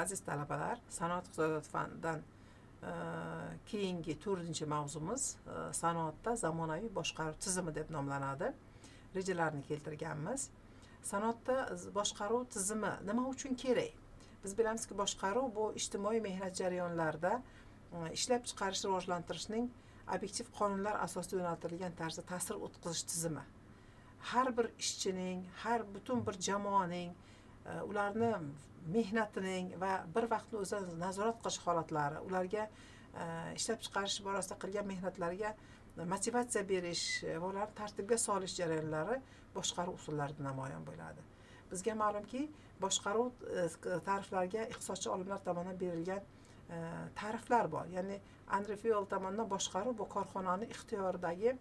Aziz talabalar, sanoat iqtisodiyoti fanidan keyingi 4-mavzumuz sanoatda zamonaviy boshqaruv tizimi deb nomlanadi. Rejalarni keltirganmiz. Sanoatda boshqaruv tizimi nima uchun kerak? Biz bilamizki, boshqaruv bu ijtimoiy mehnat jarayonlarida ishlab chiqarish rivojlantirishning obyektiv qonunlar asosida yo'naltirilgan tarzda ta'sir o'tkazish tizimi. Har bir ishchining, butun bir jamoaning ularni mehnatining va bir vaqtni o'zida nazorat qilish holatlari, ularga ishlab chiqarish borasida qilgan mehnatlariga motivatsiya berish va ularni tartibga solish jarayonlari boshqaruv usullarida namoyon bo'ladi. Bizga ma'lumki, boshqaruv ta'riflariga iqtisodchi olimlar tomonidan berilgan ta'riflar bor. Ya'ni Andre Fiyol tomonidan boshqaruv bu korxonani ixtiyoridagi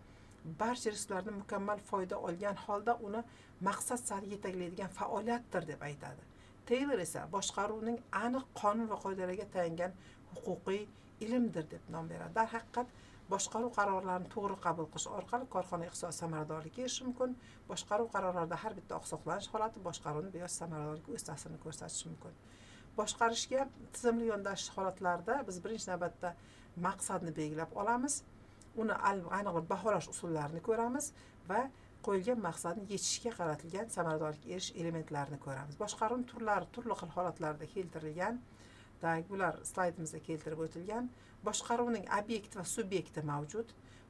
barcha risklarni mukammal foyda olgan holda uni maqsad sari yetaklaydigan faoliyatdir deb aytadi. Taylor esa boshqaruvning aniq qonun va qoidalarga tayangan huquqiy ilmdir deb nom beradi. Darhaqiqat, boshqaruv qarorlarini to'g'ri qabul qilish orqali korxona iqtisodiy samaradorlikka erishish mumkin. Boshqaruv qarorlarida har bitta oqsoqlanish holati boshqaruvni beyosh samaradorlikka o'z ta'sirini ko'rsatishi mumkin. Boshqarishga tizimli yondashish holatlarida biz birinchi navbatda maqsadni belgilab olamiz. Uni aniq bir baholash usullarini ko'ramiz va qo'yilgan maqsadni yechishga qaratilgan samaradorlikka erishish elementlarini ko'ramiz. Boshqaruv turlari turli xil holatlarda keltirilgan. Bular slaydimizda keltirib o'tilgan. Boshqaruvning obyekti va subyekti mavjud.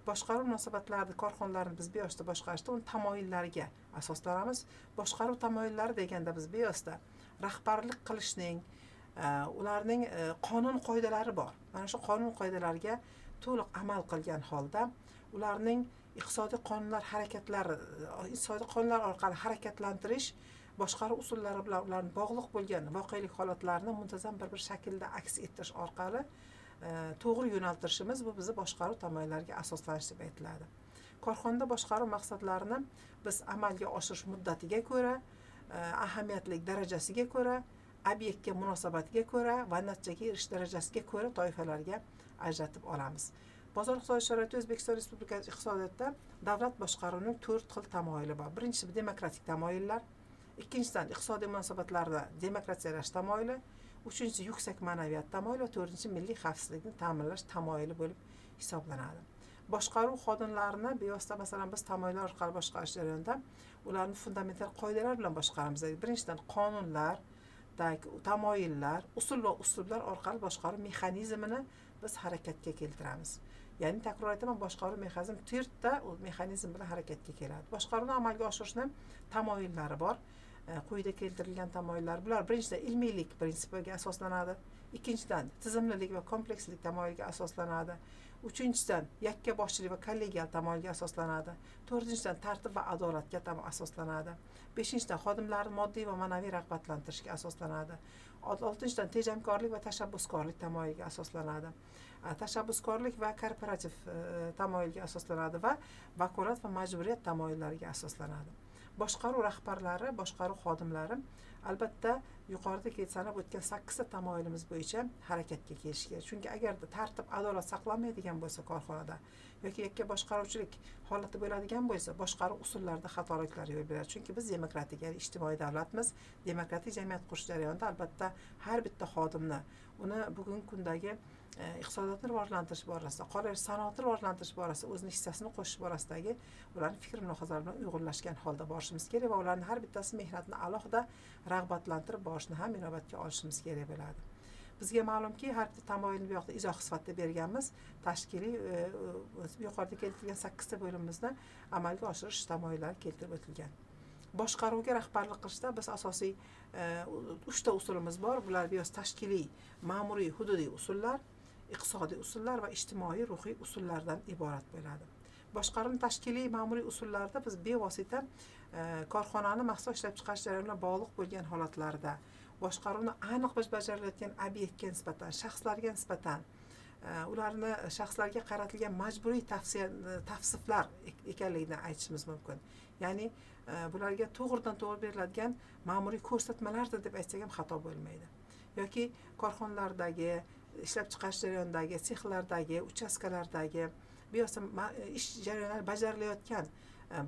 Boshqaruv munosabatlarida korxonalarni biz beyoshda boshqarishda uni tamoyillariga asoslanamiz. Boshqaruv tamoyillari deganda biz beyoshda rahbarlik qilishning ularning qonun qoidalari bor. Mana shu qonun qoidalariga to'liq amal qilgan holda ularning iqtisodiy qonunlar orqali harakatlantirish boshqaruv usullari bilan ularni bog'liq bo'lgan voqelik holatlarini muntazam bir shaklda aks ettirish orqali to'g'ri yo'naltirishimiz bu bizni boshqaruv tamoyillariga asoslanish deb aytiladi. Korxonada boshqaruv maqsadlarini biz amalga oshirish muddatiga ko'ra, ahamiyatlik darajasiga ko'ra, obyektga munosabatiga ko'ra va natijaga erishish darajasiga ko'ra toifalarga ajratib olamiz. Bozor iqtisodiy sharoiti O'zbekiston Respublikasi iqtisodiyotida davlat boshqaruvining 4 xil tamoyili bor. Birinchisi demokratik tamoyillar, ikkinchidan iqtisodiy munosabatlarda demokratiyalash tamoyili, uchinchisi yuksak ma'naviyat tamoyili va to'rtinchisi milliy xavfsizlikni ta'minlash tamoyili bo'lib hisoblanadi. Boshqaruv xodimlarini bevosita masalan biz tamoyillar orqali boshqarish jarayonida ularni fundamental qoidalar bilan boshqaramiz. Birinchidan qonunlar, tamoyillar, usul va uslublar orqali boshqaruv mexanizmini biz harakatga keltiramiz. Ya'ni takror aytaman, boshqaruv mexanizmi 4 ta mexanizm bilan harakatga keladi. Boshqaruvni amalga oshirishning tamoyillari bor. Quyida keltirilgan tamoyillar bular birinchidan ilmiylik prinsipiga asoslanadi. Ikkinchidan tizimlilik va komplekslik tamoyiliga asoslanadi. Uchinchidan yakkaboshchilik va kollegial tamoyilga asoslanadi. To'rtinchidan tartib va adolatga asoslanadi. Beshinchidan xodimlarni moddiy va ma'naviy rag'batlantirishga asoslanadi. Oltinchidan tejamkorlik va tashabbuskorlik tamoyiliga asoslanadi. Tashabbuskorlik va korporativ tamoyilga asoslanadi va vakolat va majburiyat tamoyillariga asoslanadi. Boshqaruv rahbarlari, boshqaruv xodimlari albatta yuqorida sanab o'tgan 8 ta tamoyilimiz bo'yicha harakatga kelishi kerak. Chunki agarda tartib, adolat saqlanmaydigan bo'lsa korxonada yoki yakka boshqaruvchilik holati bo'ladigan bo'lsa, boshqaruv usullarida xatoliklar yo'l beradi. Chunki biz demokratik, ya'ni ijtimoiy davlatmiz. Demokratik jamiyat qurish jarayonida albatta har bitta xodimni uni bugungi kundagi iqtisodiyotni rivojlantirish borasida, qolaversa sanoatni rivojlantirish borasida o'zining hissasini qo'shish borasidagi ularning fikr mulohazalari bilan uyg'unlashgan holda borishimiz kerak va ularning har bittasi mehnatni alohida rag'batlantirib borishni ham inobatga olishimiz kerak bo'ladi. Bizga ma'lumki, har bitta tamoyilni bu yoqda izoh sifatida berganmiz. Tashkiliy yuqorida keltirilgan 8 ta bo'limimizni amalga oshirish tamoyillari keltirib o'tilgan. Boshqaruvga rahbarlik qilishda biz asosiy 3 ta usulimiz bor. Bular biyoz tashkiliy, ma'muriy, hududiy usullar, iqtisodiy usullar va ijtimoiy ruhiy usullardan iborat bo'ladi. Boshqaruvning tashkiliy ma'muriy usullarida biz bevosita korxonani mahsulot ishlab chiqarish jarayoni bilan bog'liq bo'lgan holatlarda boshqaruvni aniq bajarilayotgan obyektga nisbatan, shaxslarga nisbatan ularni shaxslarga qaratilgan majburiy tavsiflar ekanligidan aytishimiz mumkin. Ya'ni bularga to'g'ridan to'g'ri beriladigan ma'muriy ko'rsatmalardir deb aytsak ham xato bo'lmaydi. Yoki korxonalardagi ishlab chiqarish jarayonidagi, sexlardagi, uchastkalardagi beyo'sa ish jarayonlari bajarilayotgan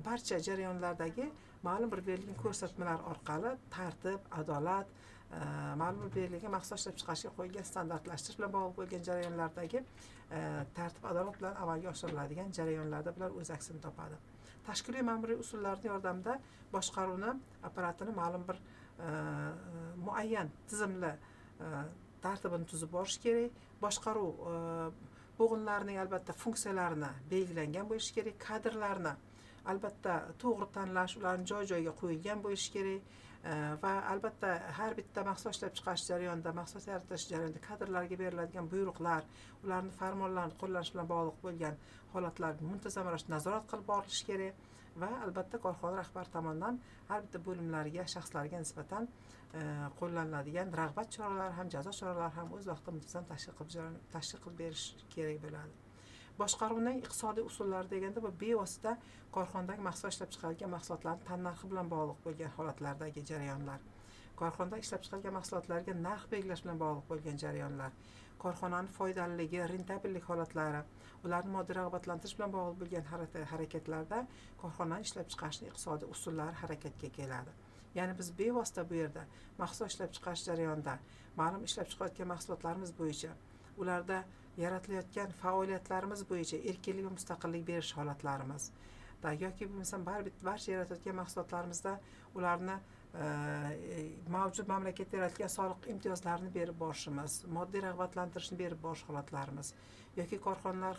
barcha jarayonlardagi ma'lum bir berilgan ko'rsatmalar orqali tartib, adolat, ma'lum berilgan mahsulot ishlab chiqarishga qo'yilgan standartlashtirish bilan bog'liq bo'lgan jarayonlardagi tartib adolat bilan amalga oshiriladigan jarayonlarda bular o'z aksini topadi. Tashkiliy ma'muriy usullarning yordamida boshqaruvni apparatini ma'lum bir muayyan tizimli tartibini tuzib borish kerak. Boshqaruv bo'g'inlarining albatta funksiyalarini belgilangan bo'lishi kerak. Kadrlarni albatta to'g'ri tanlash, ularni joy-joyiga qo'yilgan bo'lishi kerak. Va albatta har bitta mahsulot ishlab chiqarish jarayonida, mahsulot yaratish jarayonida kadrlarga beriladigan buyruqlar, ularning farmonlarini qo'llash bilan bog'liq bo'lgan holatlar muntazam ravishda nazorat qilib borilishi kerak va albatta korxona rahbari tomonidan har bitta bo'limlariga, shaxslarga nisbatan qo'llaniladigan rag'bat choralari ham, jazo choralari ham o'z vaqtida muntazam tashkil qilib berish kerak bo'ladi. Boshqaruvning iqtisodiy usullari deganda bu bevosita korxonadagi mahsulot ishlab chiqarilgan mahsulotlarning tannarxi bilan bog'liq bo'lgan holatlardagi jarayonlar, korxonada ishlab chiqarilgan mahsulotlarga narx belgilash bilan bog'liq bo'lgan jarayonlar, korxonaning foydaliligi, rentabellik holatlari, ularni moddiy rag'batlantirish bilan bog'liq bo'lgan harakatlarda korxonaning ishlab chiqarishning iqtisodiy usullari harakatga keladi. Ya'ni biz bevosita bu yerda mahsulot ishlab chiqarish jarayonida ma'lum ishlab chiqarayotgan mahsulotlarimiz bo'yicha, ularda yaratilayotgan faoliyatlarimiz bo'yicha erkinlik va mustaqillik berish holatlarimiz yoki bo'lmasam barcha yaratayotgan mahsulotlarimizda ularni mavjud mamlakatda yaratilgan soliq imtiyozlarini berib borishimiz, moddiy rag'batlantirishni berib borish holatlarimiz yoki korxonalar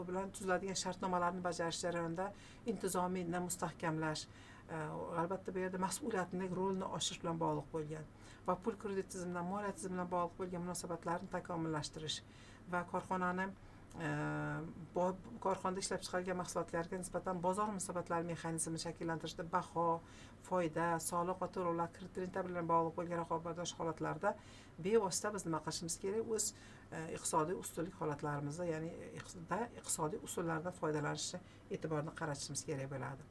bilan tuziladigan shartnomalarni bajarish jarayonida intizomiyni mustahkamlash, albatta bu yerda mas'uliyatning rolini oshirish bilan bog'liq bo'lgan va pul kredit tizimidan, moliya tizimi bilan bog'liq bo'lgan munosabatlarni takomillashtirish va korxonada ishlab chiqarilgan mahsulotlarga nisbatan bozor munosabatlari mexanizmini shakllantirishda baho, foyda, soliq va to'lovlar kredit rentabiliteti bilan bog'liq bo'lgan raqobatbardosh holatlarda bevosita biz nima qilishimiz kerak? O'z iqtisodiy ustunlik holatlarimizda, ya'ni iqtisodiy usullardan foydalanishga e'tiborni qaratishimiz kerak bo'ladi.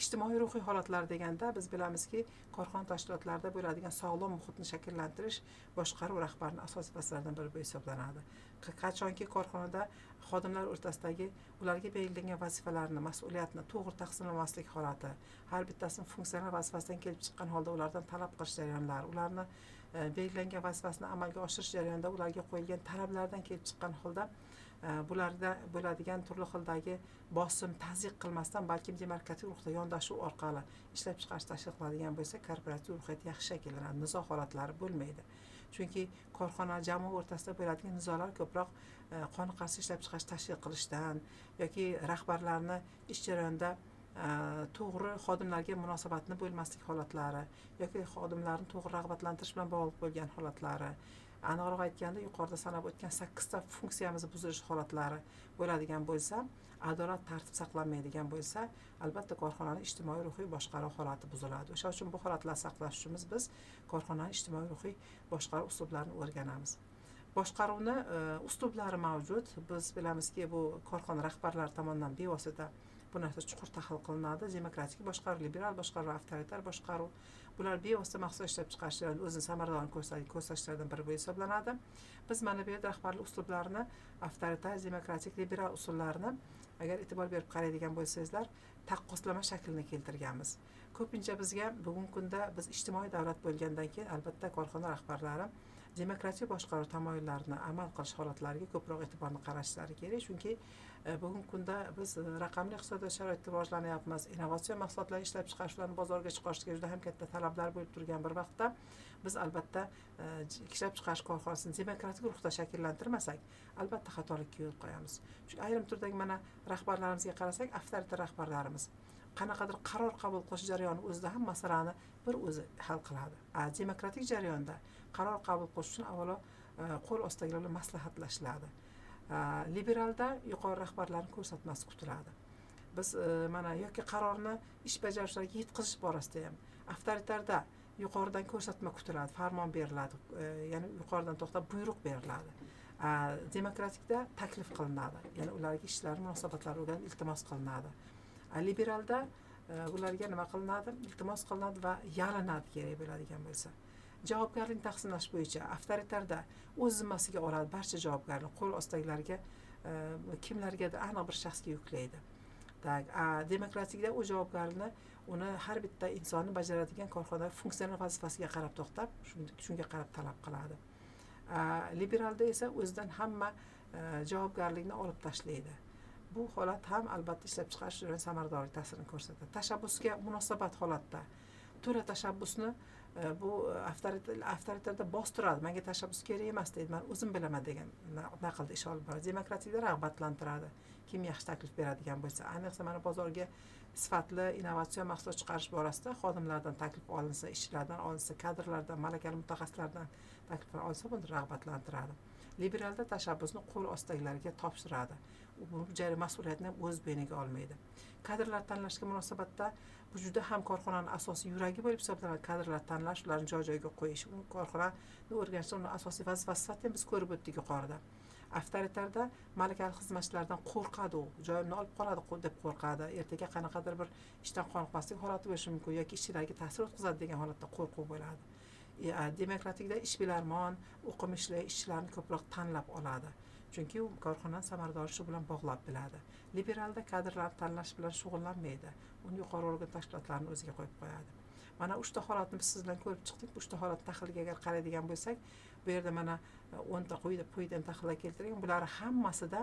Ijtimoiy ruhiy holatlar deganda biz bilamizki, korxona tashkilotlarida bo'ladigan sog'lom muhitni shakllantirish boshqaruv rahbarining asosiy vazifalaridan biri bo'lib hisoblanadi. Qachonki korxonada xodimlar o'rtasidagi ularga belgilangan vazifalarni, mas'uliyatni to'g'ri taqsimlamaslik holati, har bittasini funksional vazifasidan kelib chiqqan holda ulardan talab qilish jarayonlari, ularni belgilangan vazifasini amalga oshirish jarayonida ularga qo'yilgan talablardan kelib chiqqan holda bularda bo'ladigan turli xildagi bosim, tazyiq qilmasdan, balkim demarkativ ruhda yondashuv orqali ishlab chiqarish tashkil qiladigan bo'lsa, korporativ ruhiyat yaxshi shakllanadi, nizo holatlari bo'lmaydi. Chunki korxona jamoa o'rtasida bo'ladigan nizolar ko'proq qoniqarsiz ishlab chiqarish tashkil qilishdan yoki rahbarlarni ish jarayonida to'g'ri xodimlarga munosabatni bo'lmaslik holatlari yoki xodimlarni to'g'ri rag'batlantirish bilan bog'liq bo'lgan holatlari, aniqroq aytganda yuqorida sanab o'tgan 8 ta funksiyamizni buzilish holatlari bo'ladigan bo'lsa, adolat tartib saqlanmaydigan bo'lsa, albatta korxonaning ijtimoiy ruhiy boshqaruv holati buziladi. O'sha uchun bu holatlarni saqlash uchun biz korxonaning ijtimoiy ruhiy boshqaruv usullarini o'rganamiz. Boshqaruvni uslublari mavjud. Biz bilamizki, bu korxona rahbarlari tomonidan bevosita bu narsa chuqur tahlil qilinadi. Demokratik boshqaruv, liberal boshqaruv, avtoritar boshqaruv. Bular bevosita mahsulot ishlab chiqarish jarayonida o'zini samaradorligini ko'rsatishlardan biri bo'lib hisoblanadi. Biz mana bu yerda rahbarlik uslublarini, avtoritar, demokratik, liberal usullarni agar e'tibor berib qaraydigan bo'lsangizlar, taqqoslama shaklini keltirganmiz. Ko'pincha bizga bugungi kunda biz ijtimoiy davlat bo'lgandan keyin albatta korxona rahbarlari demokratik boshqaruv tamoyillarini amal qilish holatlariga ko'proq e'tiborni qarashlari kerak, chunki bugungi kunda biz raqamli iqtisodiyot sharoitida rivojlanyapmiz. Innovatsion mahsulotlar ishlab chiqarish, ularni bozorga chiqarishga juda ham katta talablar bo'lib turgan bir vaqtda biz albatta ishlab chiqarish korxonasini demokratik ruhda shakllantirmasak, albatta xatolikka yo'l qo'yamiz. Chunki ayrim turdagi mana rahbarlarimizga qarasak, avtoritar rahbarlarimiz qanaqadir qaror qabul qilish jarayoni o'zida ham masalani bir o'zi hal qiladi. Demokratik jarayonda qaror qabul qilish uchun avvalo qo'l ostidagilar maslahatlashiladi. Liberalda yuqori rahbarlarning ko'rsatmasi kutiladi. Biz mana yoki qarorni ish bajaruvchilarga yetkazish borasida ham, avtoritarda yuqoridan ko'rsatma kutiladi, farmon beriladi, ya'ni yuqoridan to'xtab buyruq beriladi. Demokratikda taklif qilinadi, ya'ni ularga ishlar munosabatlari o'rganib iltimos qilinadi. Liberalda ularga nima qilinadi? Iltimos qilinadi va yalinadi kerak bo'ladigan bo'lsa. Javobgarlikni taqsimlash bo'yicha avtoritarda o'z zimmasiga oladi barcha javobgarlik, qo'l ostidagilarga kimlargadir aniq bir shaxsga yuklaydi. Demokratikda u javobgarlikni uni har bitta insonni bajaradigan korxona funksional vazifasiga qarab to'xtab, shunga qarab talab qiladi. Liberalda esa o'zidan hamma javobgarlikni olib tashlaydi. Bu holat ham albatta ishlab chiqarish jarayoniga samaradorlik ta'sirini ko'rsatadi. Tashabbusga munosabat holatda to'la tashabbusni bu avtoritarda bostiradi. Menga tashabbus kerak emas deydi, men o'zim bilaman degan naqlda ish olib boradi. Demokratikada rag'batlantiradi. Kim yaxshi taklif beradigan bo'lsa, ayniqsa mana bozorga sifatli innovatsion mahsulot chiqarish borasida xodimlardan taklif olinsa, ishchilardan olinsa, kadrlardan, malakali mutaxassislardan takliflar olsa, buni rag'batlantiradi. Liberalda tashabbusni qo'l ostidagilariga topshiradi. Bu jari mas'uliyatni ham o'z bo'yniga olmaydi. Kadrlar tanlashga munosabatda bu juda ham korxonaning asosiy yuragi bo'lib hisoblanadi. Kadrlar tanlash, ularni joy-joyiga qo'yish, u korxonani o'rganishda uni asosiy vazifasi sifatida biz ko'rib o'tdik yuqorida. Avtoritarda malakali xizmatchilardan qo'rqadi, u joyimni olib qoladi deb qo'rqadi. Ertaga qanaqadir bir ishdan qoniqmaslik holati bo'lishi mumkin yoki ishchilarga ta'sir o'tkazadi degan holatda qo'rquv bo'ladi. Demokratikda ishbilarmon, o'qimishli ishchilarni ko'proq tanlab oladi. Chunki u korxonaning samaradorligi bilan bog'lab biladi. Liberalda kadrlarni tanlash bilan shug'ullanmaydi. Uni yuqori organ tashkilotlarini o'ziga qo'yib qo'yadi. Mana 3 ta holatni biz siz bilan ko'rib chiqdik. 3 ta holat tahliliga agar qaraydigan bo'lsak, bu yerda mana 10 ta quyida tahlillar keltirilgan. Bular hammasida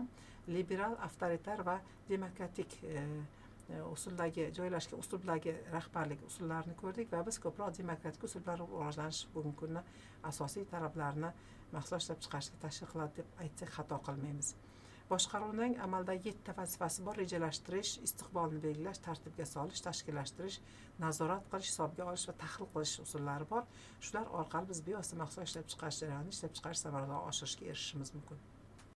liberal, avtoritar va demokratik usuldagi joylashgan usuldagi rahbarlik usullarini ko'rdik va biz ko'proq demokratik usul bilan rivojlanish bugungi kunning asosiy talablarini mahsulot ishlab chiqarishga tashkil qiladi deb aytsak xato qilmaymiz. Boshqaruvning amaldagi 7 ta vazifasi bor: rejalashtirish, istiqbolni belgilash, tartibga solish, tashkillashtirish, nazorat qilish, hisobga olish va tahlil qilish usullari bor. Shular orqali biz bevosita mahsulot ishlab chiqarish jarayonini ishlab chiqarish samaradorligini oshirishga erishishimiz mumkin.